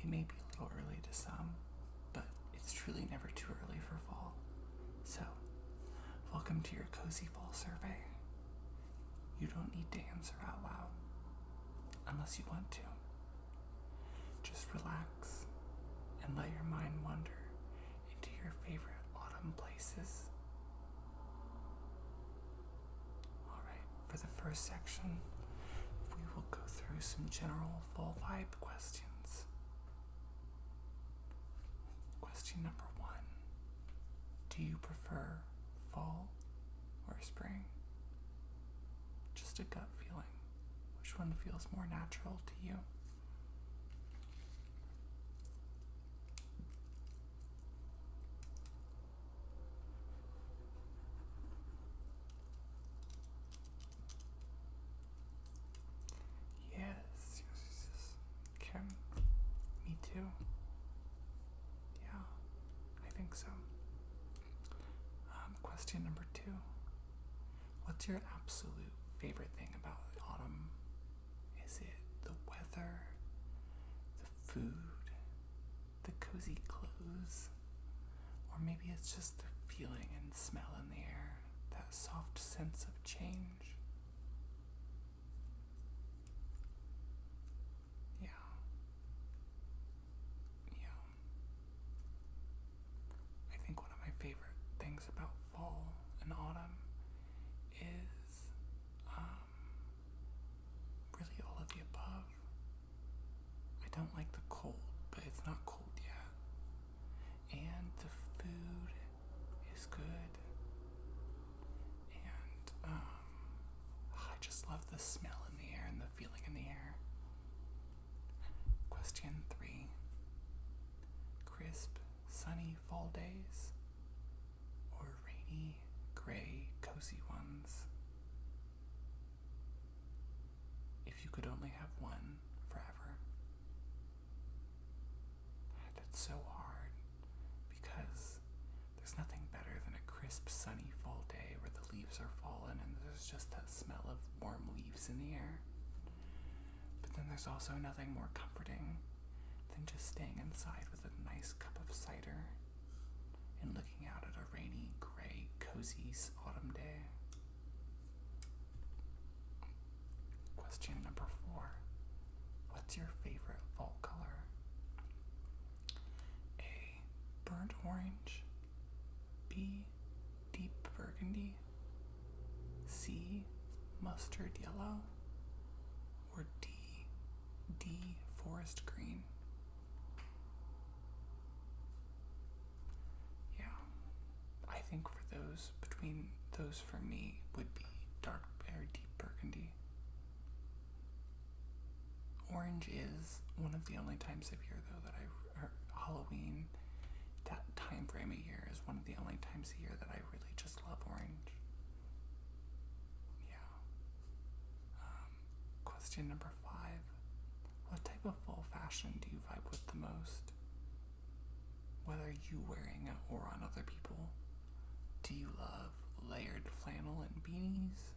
It may be a little early to some, but it's truly never too early for fall. So, welcome to your cozy fall survey. You don't need to answer out loud, unless you want to. Just relax and let your mind wander into your favorite autumn places. Alright, for the first section, we will go through some general fall vibe questions. Question number 1. Do you prefer fall or spring? Just a gut feeling. Which one feels more natural to you? Yes. Kim, me too. Yeah, I think so. Question number 2. What's your absolute favorite thing about autumn? Is it the weather, the food, the cozy clothes, or maybe it's just the feeling and smell in the air, that soft sense of change? Yeah. I think one of my favorite things about fall and autumn is really all of the above. I don't like the cold, but it's not cold yet. And the food is good. And I just love the smell in the air and the feeling in the air. Question 3. Crisp, sunny fall days or rainy, gray, cozy ones? If you could only have one forever. That's so hard because there's nothing better than a crisp, sunny fall day where the leaves are fallen and there's just that smell of warm leaves in the air. But then there's also nothing more comforting than just staying inside with a nice cup of cider and looking out at a rainy, gray, cozy autumn day. Question number 4. What's your favorite fall color? A. Burnt orange. B. Deep burgundy. C. Mustard yellow. Or D. Forest green. Yeah, I think between those for me would be dark or deep burgundy. Orange is one of the only times of year, though, that Halloween, that time frame of year, is one of the only times of year that I really just love orange. Yeah. Question number 5. What type of fall fashion do you vibe with the most? Whether you wearing it or on other people. Do you love layered flannel and beanies?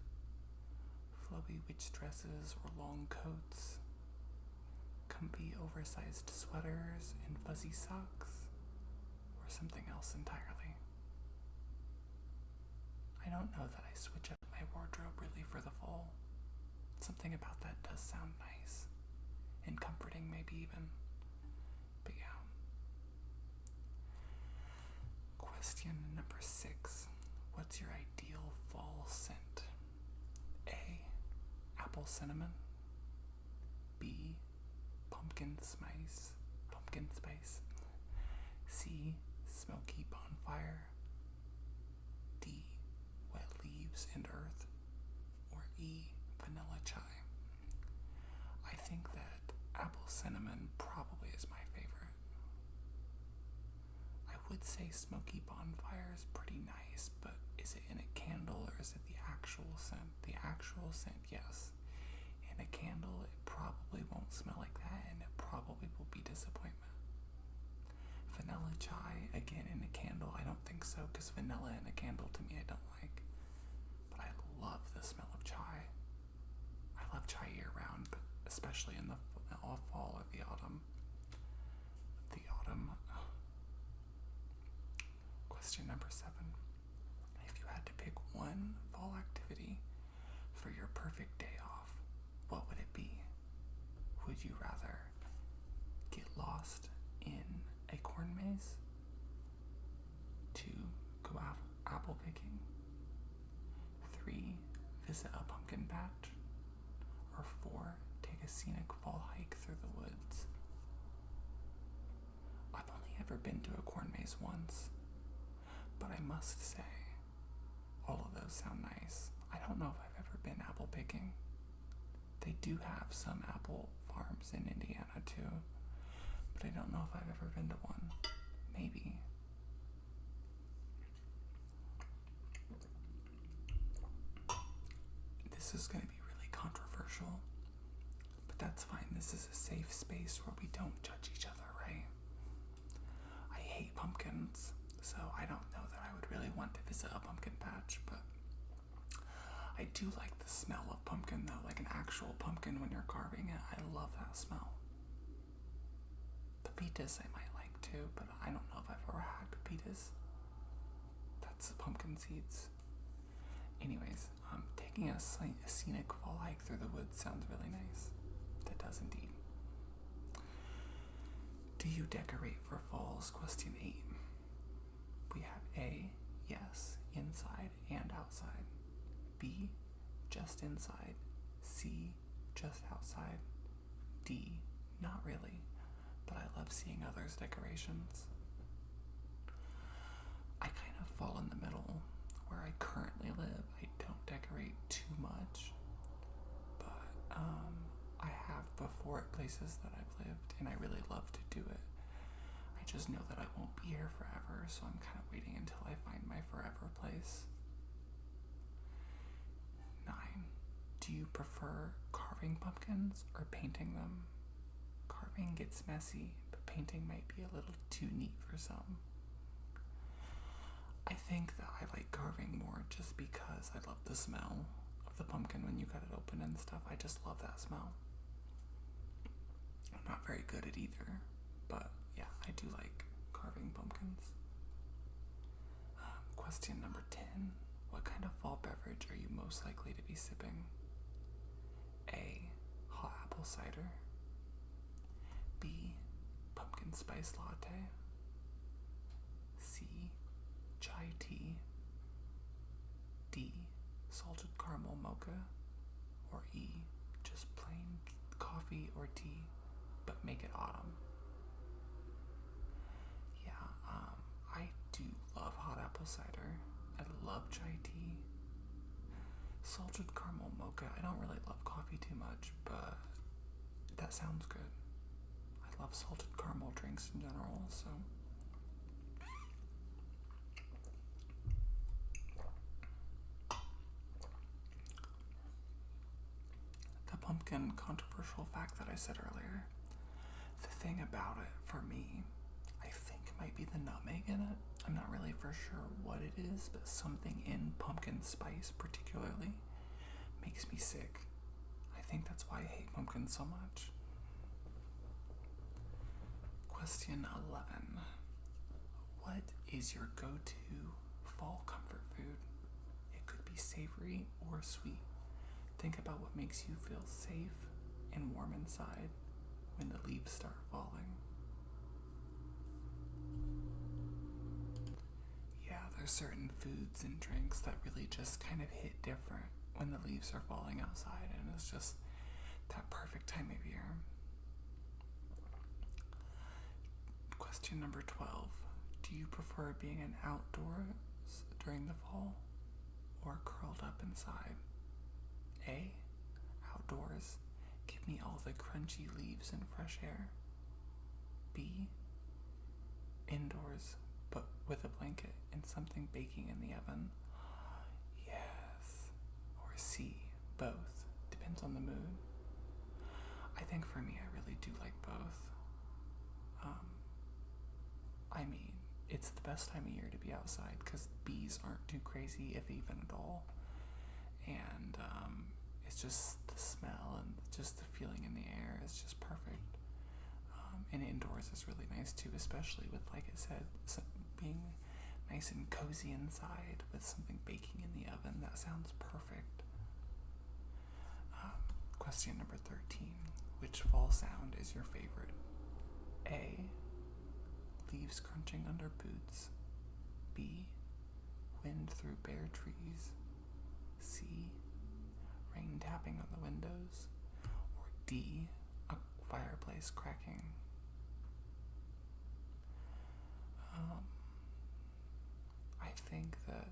Flowy witch dresses or long coats? Comfy oversized sweaters and fuzzy socks? Or something else entirely? I don't know that I switch up my wardrobe really for the fall. Something about that does sound nice. And comforting, maybe even. But yeah. Question number 6. What's your ideal fall scent? A. Apple cinnamon. B. Pumpkin spice. C. Smoky bonfire. D. Wet leaves and earth. Or E. Vanilla chai. I think that apple cinnamon probably is my favorite. I would say smoky bonfire is pretty nice, but is it in a candle or is it the actual scent? The actual scent, yes. In a candle, it probably won't smell like that, and it probably will be disappointment. Vanilla chai, again, in a candle, I don't think so, because vanilla in a candle, to me, I don't like. But I love the smell of chai. I love chai year round, but especially in the fall or the autumn. Question number 7. If you had to pick one fall activity for your perfect day off, what would it be? Would you rather get lost in a corn maze, 2, go apple picking, 3, visit a pumpkin patch, or 4, take a scenic fall hike through the woods? I've only ever been to a corn maze once, but I must say, all of those sound nice. I don't know if I've ever been apple picking. They do have some apple farms in Indiana too, but I don't know if I've ever been to one. Maybe. This is going to be really controversial, but that's fine. This is a safe space where we don't judge each other, right? I hate pumpkins, so I don't know that I would really want to visit a pumpkin patch, but I do like the smell of pumpkin though, like an actual pumpkin when you're carving it. I love that smell. Pepitas I might like too, but I don't know if I've ever had pepitas. That's pumpkin seeds. Anyways, taking a scenic fall hike through the woods sounds really nice. That does indeed. Do you decorate for falls? Question 8. We have A, yes, inside and outside. B, just inside. C, just outside. D, not really, but I love seeing others' decorations. I kind of fall in the middle. Where I currently live, I don't decorate too much, but I have before at places that I've lived, and I really love to do it. I just know that I won't be here forever, so I'm kind of waiting until I find my forever place. 9. Do you prefer carving pumpkins or painting them? Carving gets messy, but painting might be a little too neat for some. I think that I like carving more just because I love the smell of the pumpkin when you cut it open and stuff. I just love that smell. I'm not very good at either, but yeah, I do like carving pumpkins. Question number 10. What kind of fall beverage are you most likely to be sipping? A, hot apple cider. B, pumpkin spice latte. C, chai tea. D, salted caramel mocha. Or E, just plain coffee or tea, but make it autumn. Yeah, I do love hot apple cider. I love chai tea. Salted caramel mocha. I don't really love coffee too much, but that sounds good. I love salted caramel drinks in general, so. The pumpkin controversial fact that I said earlier. The thing about it, for me, I think might be the nutmeg in it. I'm not really for sure what it is, but something in pumpkin spice particularly makes me sick. I think that's why I hate pumpkin so much. Question 11. What is your go-to fall comfort food? It could be savory or sweet. Think about what makes you feel safe and warm inside when the leaves start falling. Yeah, there's certain foods and drinks that really just kind of hit different when the leaves are falling outside, and it's just that perfect time of year. Question number 12. Do you prefer being outdoors during the fall or curled up inside? A, outdoors. Give me all the crunchy leaves and fresh air. B, indoors, but with a blanket and something baking in the oven. Yes. Or C, both. Depends on the mood. I think for me, I really do like both. I mean, it's the best time of year to be outside because bees aren't too crazy, if even at all. And it's just the smell and just the feeling in the air is just perfect. And indoors is really nice too, especially with, like I said, being nice and cozy inside with something baking in the oven. That sounds perfect. Question number 13. Which fall sound is your favorite? A. Leaves crunching under boots. B. Wind through bare trees. C. Rain tapping on the windows. Or D. A fireplace cracking. I think that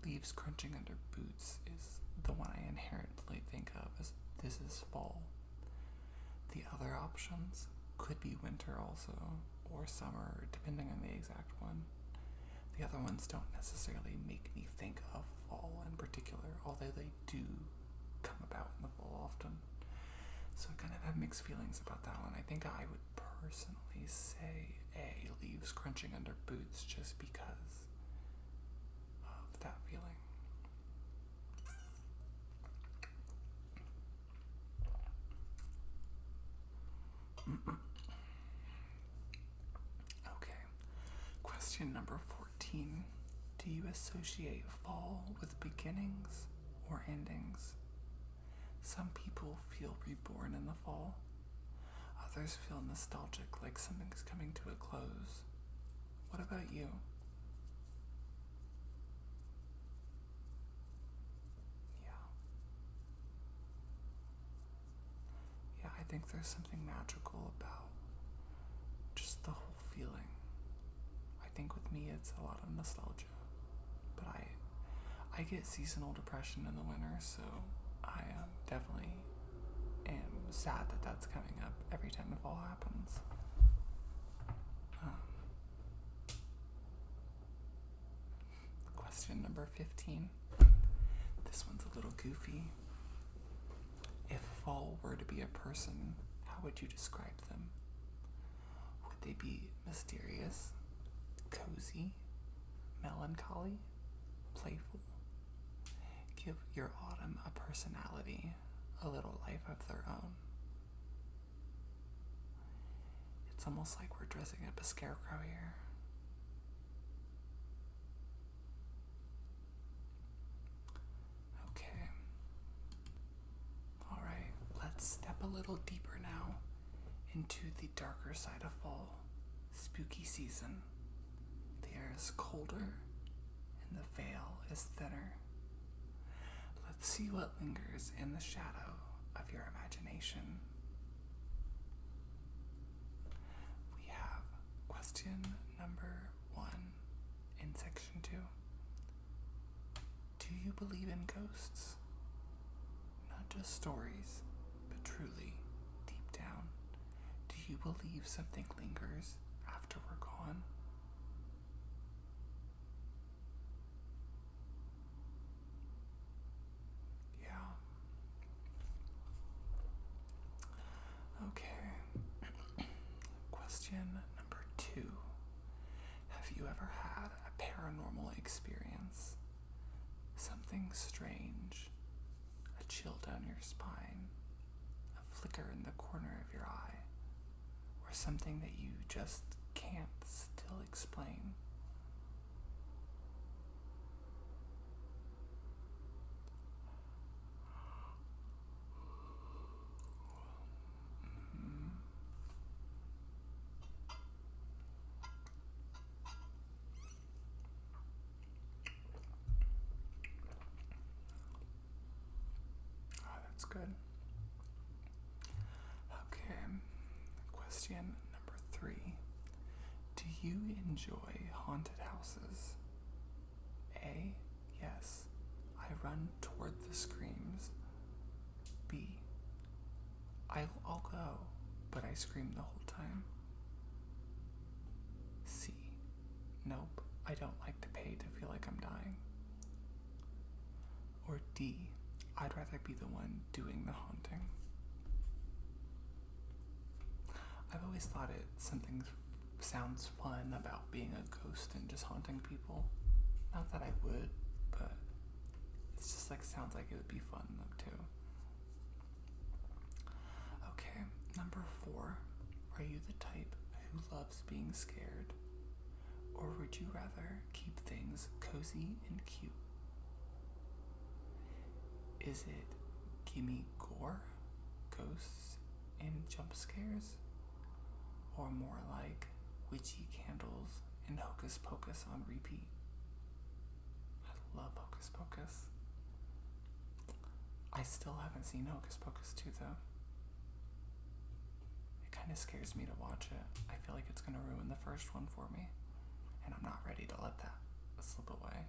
leaves crunching under boots is the one I inherently think of as this is fall. The other options could be winter also, or summer, depending on the exact one. The other ones don't necessarily make me think of fall in particular, although they do come about in the fall often. So I kind of have mixed feelings about that one. I think I would personally say A, leaves crunching under boots, just because of that feeling. Okay, question number 14. Do you associate fall with beginnings or endings? Some people feel reborn in the fall. Others feel nostalgic, like something's coming to a close. What about you? Yeah, I think there's something magical about just the whole feeling. I think with me it's a lot of nostalgia, but I get seasonal depression in the winter, so I definitely am sad that that's coming up every time the fall happens. Question number 15. This one's a little goofy. If fall were to be a person, how would you describe them? Would they be mysterious, cozy, melancholy, playful? Give your autumn a personality, a little life of their own. It's almost like we're dressing up a scarecrow here. Okay. Alright, let's step a little deeper now into the darker side of fall, spooky season. The air is colder and the veil is thinner. Let's see what lingers in the shadow of your imagination. We have question number 1 in section 2. Do you believe in ghosts? Not just stories, but truly, deep down, do you believe something lingers after we're gone? Okay. Question number 2. Have you ever had a paranormal experience? Something strange, a chill down your spine, a flicker in the corner of your eye, or something that you just can't still explain? Good. Okay. Question number 3. Do you enjoy haunted houses? A. Yes. I run toward the screams. B. I'll go, but I scream the whole time. C. Nope. I don't like to pay to feel like I'm dying. Or D. I'd rather be the one doing the haunting. I've always thought something sounds fun about being a ghost and just haunting people. Not that I would, but it's just sounds like it would be fun though too. Okay, number 4. Are you the type who loves being scared? Or would you rather keep things cozy and cute? Is it gimme gore, ghosts, and jump scares? Or more like witchy candles and Hocus Pocus on repeat? I love Hocus Pocus. I still haven't seen Hocus Pocus 2 though. It kind of scares me to watch it. I feel like it's going to ruin the first one for me, and I'm not ready to let that slip away.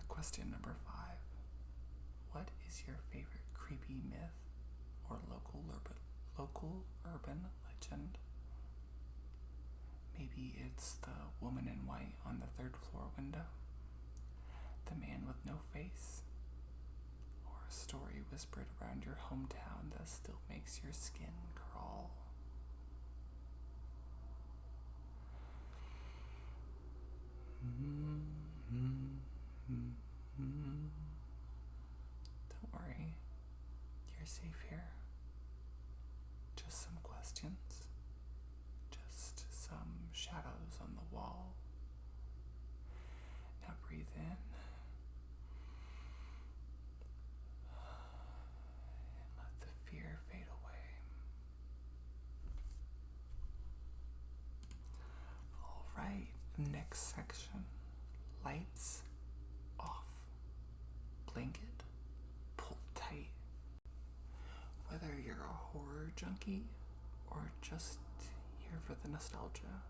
Question number 5. What is your favorite creepy myth or local urban legend? Maybe it's the woman in white on the 3rd floor window, the man with no face, or a story whispered around your hometown that still makes your skin crawl. Don't worry, you're safe here. Just some questions, just some shadows on the wall. Now breathe in and let the fear fade away. All right, next section. Lights off. Blanket pulled tight. Whether you're a horror junkie or just here for the nostalgia,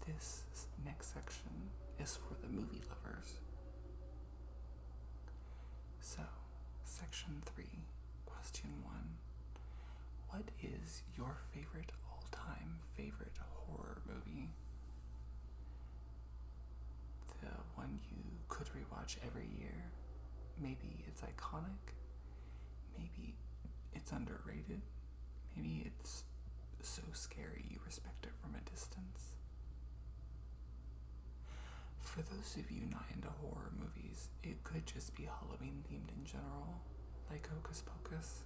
this next section is for the movie lovers. So, section 3, question 1. What is your favorite all-time favorite horror movie? The one you could rewatch every year. Maybe it's iconic. Maybe it's underrated. Maybe it's so scary you respect it from a distance. For those of you not into horror movies, it could just be Halloween themed in general, like Hocus Pocus.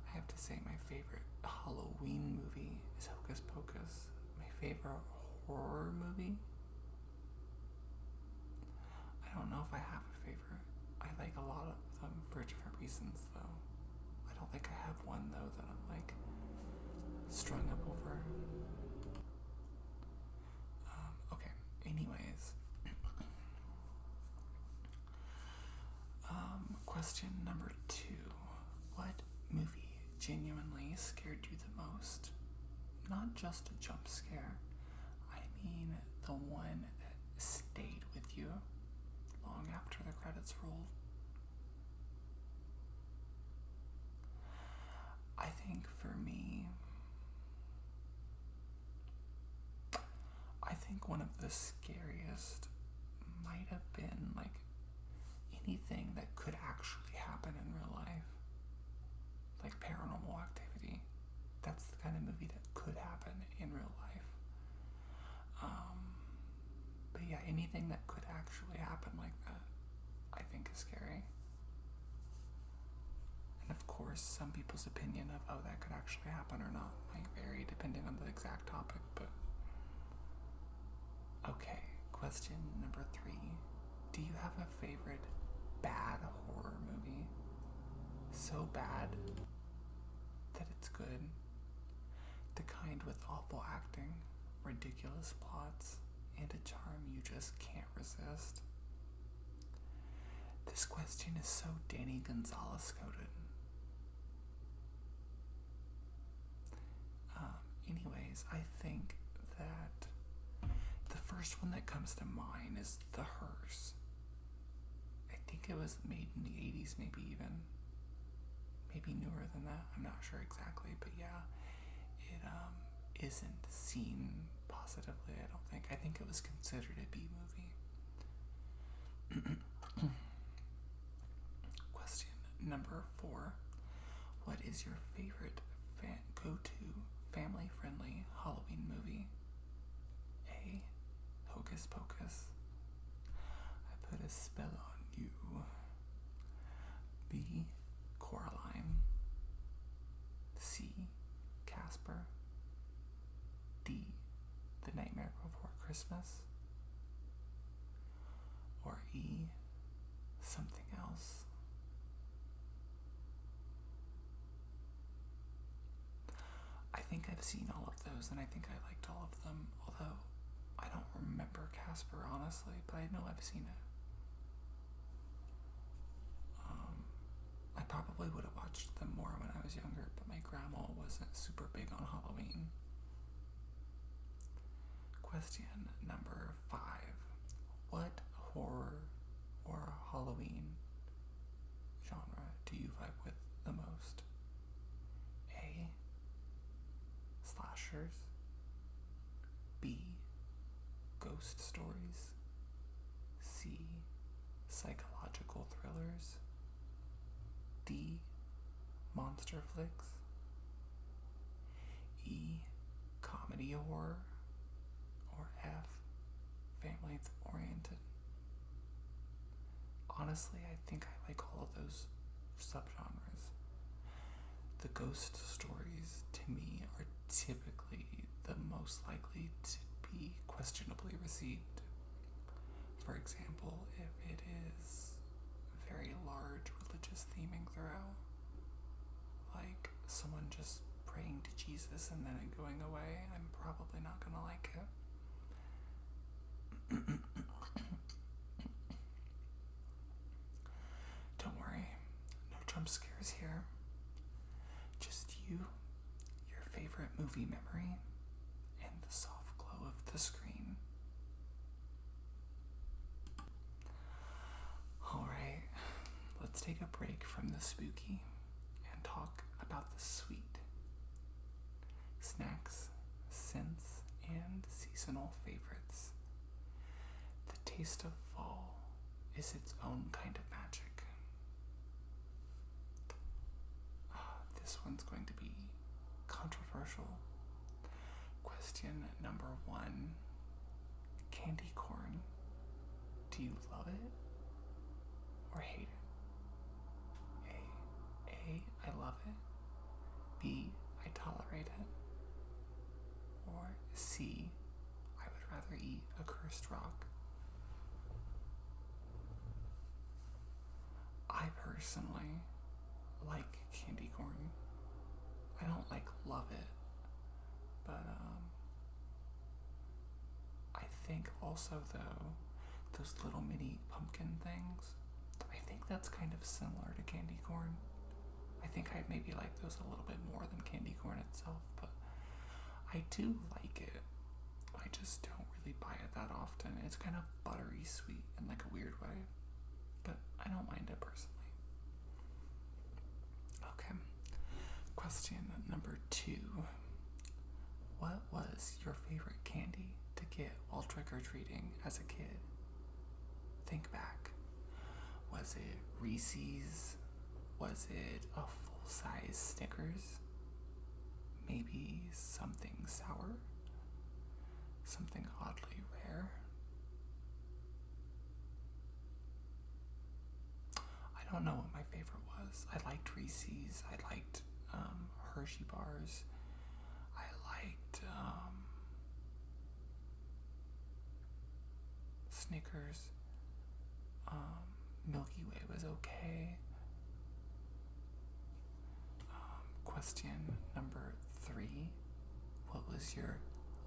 I have to say my favorite Halloween movie is Hocus Pocus. My favorite horror movie? I don't know if I have a favorite. I like a lot of them for different reasons though. I don't think I have one though that I'm like strung up over. Okay, anyways. Question number 2. What movie genuinely scared you the most? Not just a jump scare. I mean the one that stayed with you long after the credits rolled. I think for me, one of the scariest might have been like anything that could actually happen in real life, like Paranormal Activity. That's the kind of movie that could happen in real life. But yeah, anything that could actually happen like that, I think is scary. And of course, some people's opinion of, oh, that could actually happen or not might vary depending on the exact topic, but... Okay, question number 3. Do you have a favorite bad horror movie? So bad that it's good. The kind with awful acting, ridiculous plots, and a charm you just can't resist. This question is so Danny Gonzalez coded. Anyways, I think that the first one that comes to mind is The Hearse. I think it was made in the 80s, maybe even. Maybe newer than that. I'm not sure exactly, but yeah, it isn't seen positively, I don't think. I think it was considered a B movie. Question number 4. What is your favorite go-to family-friendly Halloween movie? A. Hocus Pocus. I put a spell on you. B. Coraline. C. Casper. D. Christmas? Or E, something else? I think I've seen all of those, and I think I liked all of them, although I don't remember Casper, honestly, but I know I've seen it. I probably would have watched them more when I was younger, but my grandma wasn't super big on Halloween. Question number 5. What horror or Halloween genre do you vibe with the most? A, slashers. B, ghost stories. C, psychological thrillers. D, monster flicks. E, comedy horror. Or F, family oriented. Honestly, I think I like all of those subgenres. The ghost stories, to me, are typically the most likely to be questionably received. For example, if it is very large religious theming throughout, like someone just praying to Jesus and then it going away, I'm probably not gonna like it. Don't worry, no jump scares here. Just you, your favorite movie memory, and the soft glow of the screen. Alright, let's take a break from the spooky and talk about the sweet. Snacks, scents, and seasonal favorites. The taste of fall is its own kind of magic. This one's going to be controversial. Question number 1. Candy corn. Do you love it or hate it? A, I love it. B, I tolerate it. Or C, I would rather eat a cursed rock. I personally like candy corn. I don't love it, but I think also though, those little mini pumpkin things, I think that's kind of similar to candy corn. I think I maybe like those a little bit more than candy corn itself, but I do like it. I just don't really buy it that often. It's kind of buttery sweet in like a weird way, but I don't mind it personally. Okay. Question number 2. What was your favorite candy to get while trick-or-treating as a kid? Think back. Was it Reese's? Was it a full-size Snickers? Maybe something sour? Something oddly rare? I don't know what my favorite was. I liked Reese's. I liked Hershey bars. I liked Snickers. Milky Way was okay. Question number 3. What was your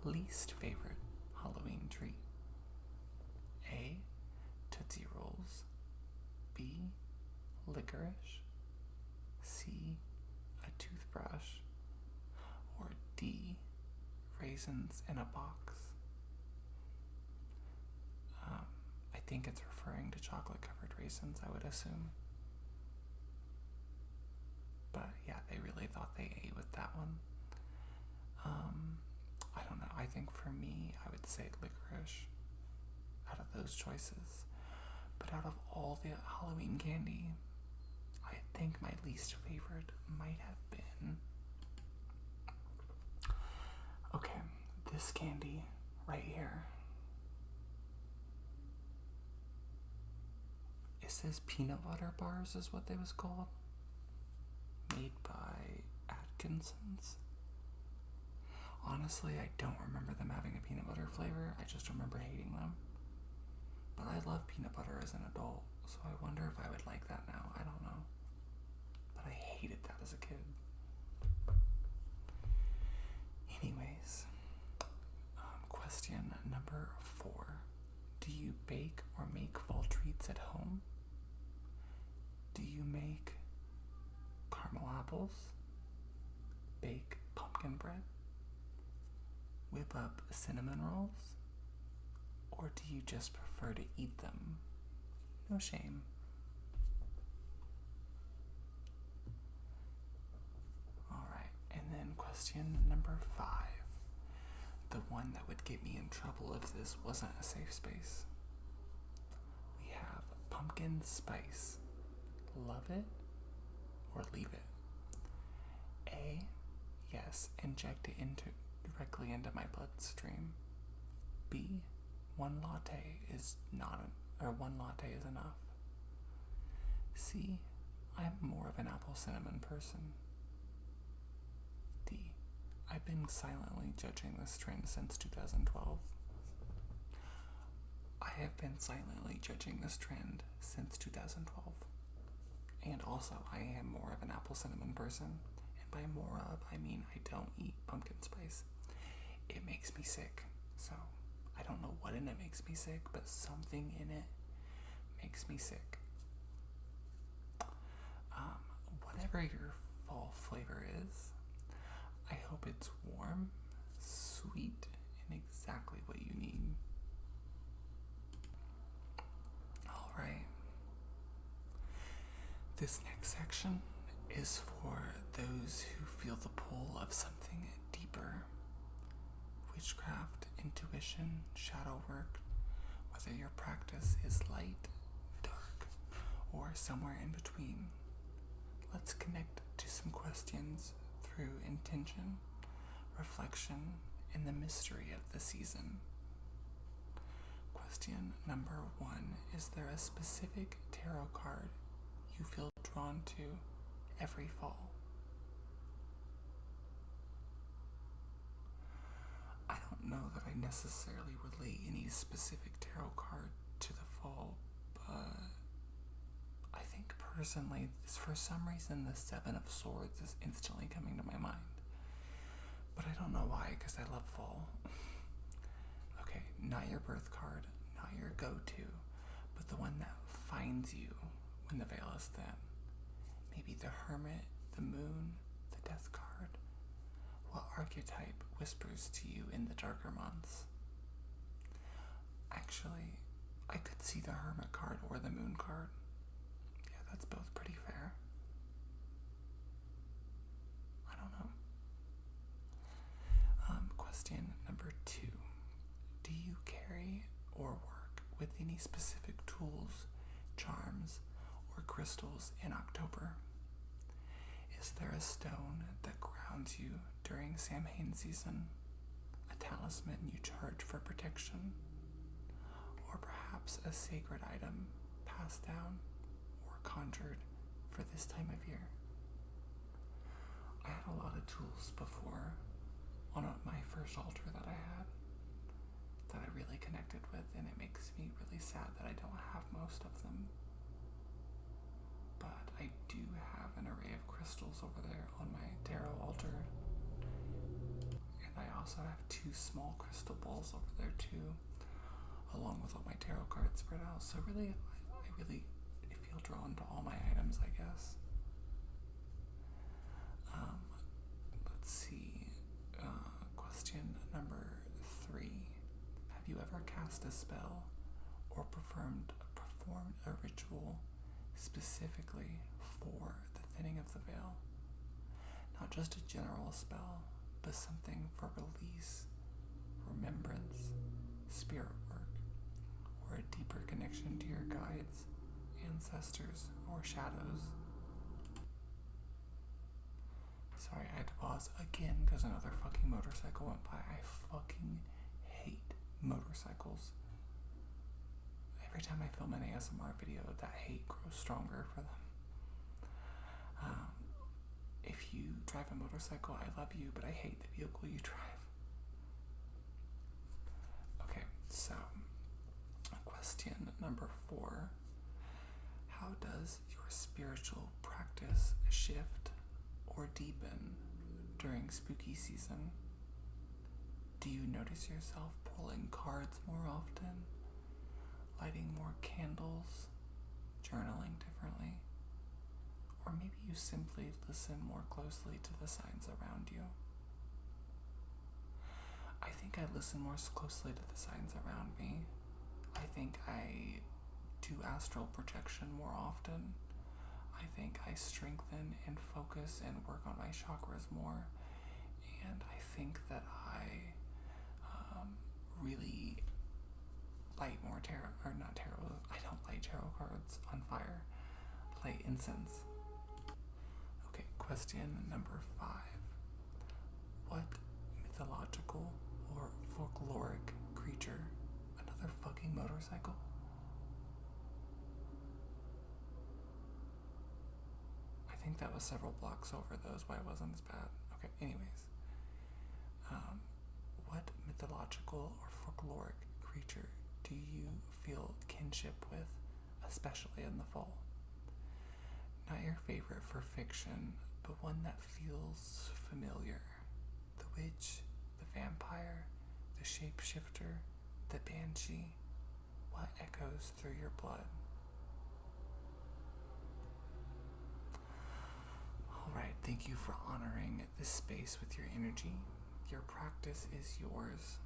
least favorite Halloween treat? A, Tootsie Rolls. B, licorice. C, a toothbrush. Or D, raisins in a box. I think it's referring to chocolate-covered raisins, I would assume. But yeah, they really thought they ate with that one. I don't know. I think for me, I would say licorice out of those choices. But out of all the Halloween candy, I think my least favorite might have been... Okay, this candy right here. It says peanut butter bars is what they was called. Made by Atkinson's. Honestly, I don't remember them having a peanut butter flavor. I just remember hating them. But I love peanut butter as an adult, so I wonder if I would like that now. I don't know. But I hated that as a kid. Anyways, question number 4. Do you bake or make fall treats at home? Do you make caramel apples? Bake pumpkin bread? Whip up cinnamon rolls? Or do you just prefer to eat them? No shame. Alright, and then question number 5. The one that would get me in trouble if this wasn't a safe space. We have pumpkin spice. Love it or leave it? A, yes, inject it directly into my bloodstream. B, one latte is enough. C, I'm more of an apple cinnamon person. D, I've been silently judging this trend since 2012. I have been silently judging this trend since 2012. And also, I am more of an apple cinnamon person. And by more of, I mean I don't eat pumpkin spice. It makes me sick. So, I don't know what in it makes me sick, but something in it makes me sick. Whatever your fall flavor is, I hope it's warm, sweet, and exactly what you need. Alright. This next section is for those who feel the pull of something deeper. Witchcraft, intuition, shadow work, whether your practice is light, dark, or somewhere in between. Let's connect to some questions through intention, reflection, and the mystery of the season. Question number 1. Is there a specific tarot card you feel drawn to every fall? I don't know that I necessarily relate any specific tarot card to the fall, but I think personally, for some reason, the 7 of Swords is instantly coming to my mind. But I don't know why, because I love fall. Okay, not your birth card, not your go-to, but the one that finds you when the veil is thin. Maybe the Hermit, the Moon, the Death card. What archetype whispers to you in the darker months? Actually, I could see the Hermit card or the Moon card. Yeah, that's both pretty fair. I don't know. Question number 2. Do you carry or work with any specific tools, charms, or crystals in October? Is there a stone that grounds you during Samhain season? A talisman you charge for protection? Or perhaps a sacred item passed down or conjured for this time of year? I had a lot of tools before on my first altar that I had that I really connected with, and it makes me really sad that I don't have most of them. But I do have an array of crystals over there on my tarot altar. And I also have 2 small crystal balls over there too, along with all my tarot cards spread out. So really, I feel drawn to all my items, I guess. Let's see. Question number 3. Have you ever cast a spell or performed a ritual specifically for the thinning of the veil? Not just a general spell, but something for release, remembrance, spirit work, or a deeper connection to your guides, ancestors, or shadows. Sorry, I had to pause again because another fucking motorcycle went by. I fucking hate motorcycles. Every time I film an ASMR video, that hate grows stronger for them. If you drive a motorcycle, I love you, but I hate the vehicle you drive. Question number 4. How does your spiritual practice shift or deepen during spooky season? Do you notice yourself pulling cards more often, lighting more candles, journaling differently, or maybe you simply listen more closely to the signs around you? I think I listen more closely to the signs around me. I think I do astral projection more often. I think I strengthen and focus and work on my chakras more. And I think that I really light more tarot, or not tarot, I don't light tarot cards on fire. Light incense. Okay, question number 5. What mythological or folkloric creature, another fucking motorcycle, I think that was several blocks over, those why it wasn't as bad. Okay, anyways. What mythological or folkloric creature do you feel kinship with, especially in the fall? Not your favorite for fiction, but one that feels familiar. The witch, the vampire, the shapeshifter, the banshee. What echoes through your blood? Alright, thank you for honoring this space with your energy. Your practice is yours,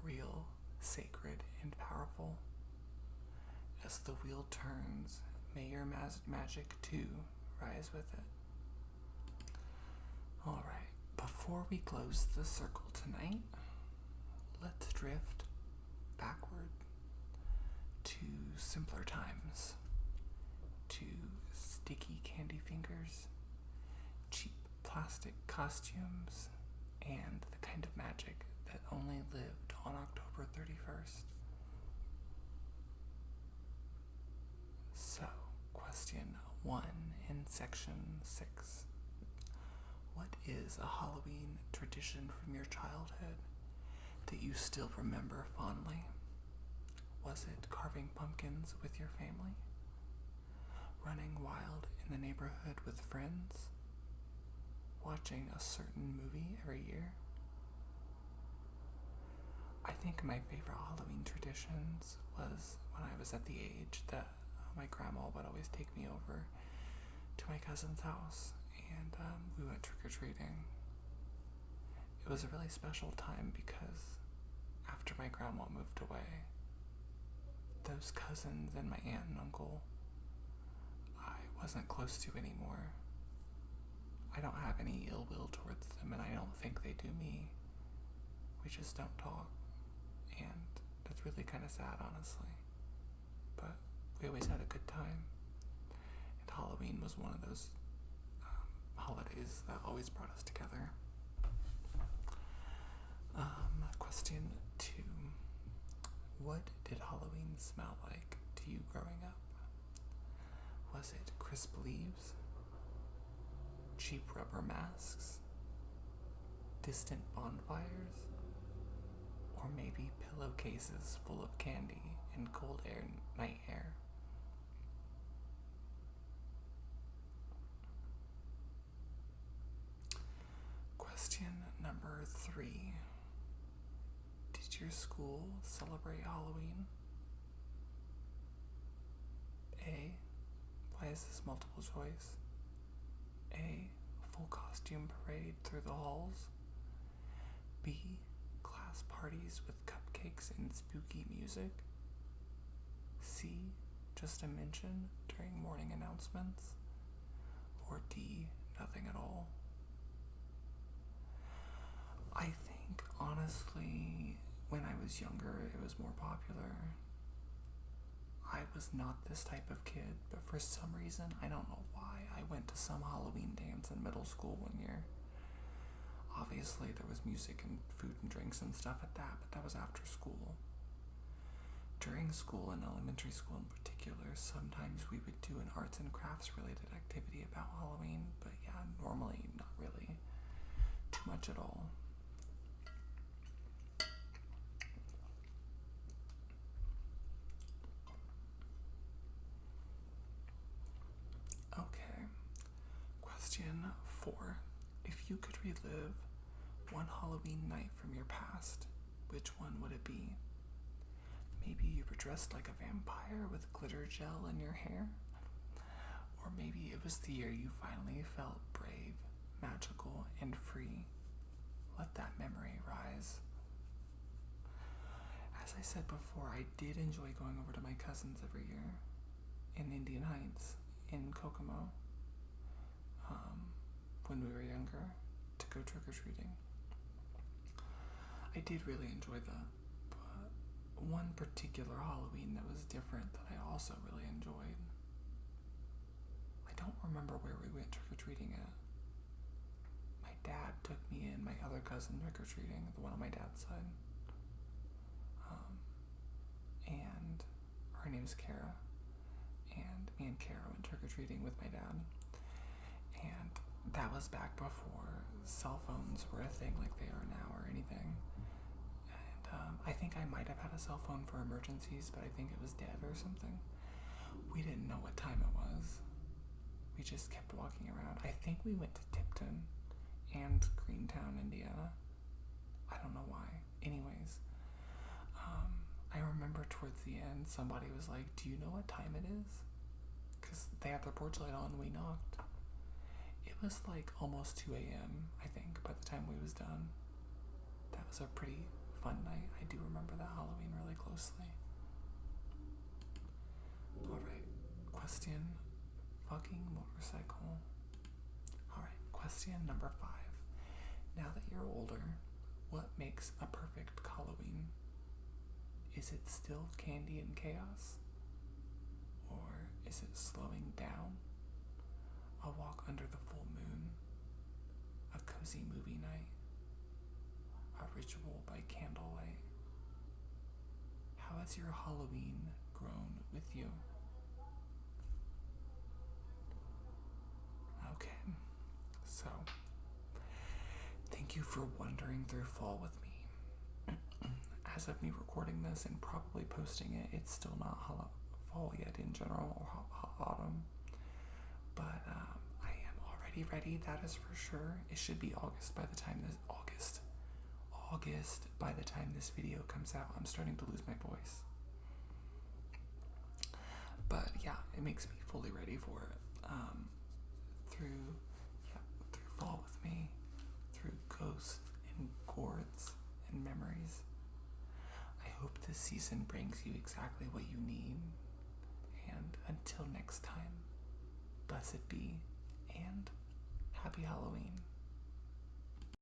real, sacred, and powerful. As the wheel turns, may your magic too rise with it. Alright, before we close the circle tonight, let's drift backward to simpler times, to sticky candy fingers, cheap plastic costumes, and the kind of magic that only lived on October 31st. So, question 1 in section 6. What is a Halloween tradition from your childhood that you still remember fondly? Was it carving pumpkins with your family? Running wild in the neighborhood with friends? Watching a certain movie every year? I think my favorite Halloween traditions was when I was at the age that my grandma would always take me over to my cousin's house, and we went trick-or-treating. It was a really special time because after my grandma moved away, those cousins and my aunt and uncle I wasn't close to anymore. I don't have any ill will towards them, and I don't think they do me. We just don't talk, and that's really kind of sad, honestly. But we always had a good time, and Halloween was one of those holidays that always brought us together. Question 2. What did Halloween smell like to you growing up? Was it crisp leaves? Cheap rubber masks? Distant bonfires? Or maybe pillowcases full of candy and cold night air? Question number 3. Did your school celebrate Halloween? A. Why is this multiple choice? A. Full costume parade through the halls. B. Class parties with cupcakes and spooky music. C. Just a mention during morning announcements. Or D. Nothing at all. I think, honestly, when I was younger, it was more popular. I was not this type of kid, but for some reason, I don't know why, I went to some Halloween dance in middle school one year. Obviously, there was music and food and drinks and stuff at that, but that was after school. During school, and elementary school in particular, sometimes we would do an arts and crafts related activity about Halloween, but yeah, normally not really too much at all. Question 4. If you could relive one Halloween night from your past, which one would it be? Maybe you were dressed like a vampire with glitter gel in your hair? Or maybe it was the year you finally felt brave, magical, and free. Let that memory rise. As I said before, I did enjoy going over to my cousins every year in Indian Heights, in Kokomo, when we were younger, to go trick-or-treating. I did really enjoy that, but one particular Halloween that was different that I also really enjoyed, I don't remember where we went trick-or-treating at. My dad took me and my other cousin trick-or-treating, the one on my dad's side. And her name's Kara. And me and Kara went trick-or-treating with my dad. And that was back before cell phones were a thing like they are now or anything. And I think I might have had a cell phone for emergencies, but I think it was dead or something. We didn't know what time it was. We just kept walking around. I think we went to Tipton and Greentown, Indiana. I don't know why. Anyways, I remember towards the end, somebody was like, do you know what time it is? Because they had their porch light on and we knocked. It was like almost 2 a.m., I think, by the time we was done. That was a pretty fun night. I do remember that Halloween really closely. Alright, question fucking motorcycle. Alright, question number 5. Now that you're older, what makes a perfect Halloween? Is it still candy and chaos? Or is it slowing down? A walk under the full moon? A cozy movie night? A ritual by candlelight? How has your Halloween grown with you? Okay, so thank you for wandering through fall with me. As of me recording this and probably posting it, it's still not fall yet in general, or autumn. But I am already ready, that is for sure. It should be August by the time this video comes out. I'm starting to lose my voice. But yeah, it makes me fully ready for it. Through fall with me, through ghosts and gourds and memories. I hope this season brings you exactly what you need. And until next time, blessed be and happy Halloween.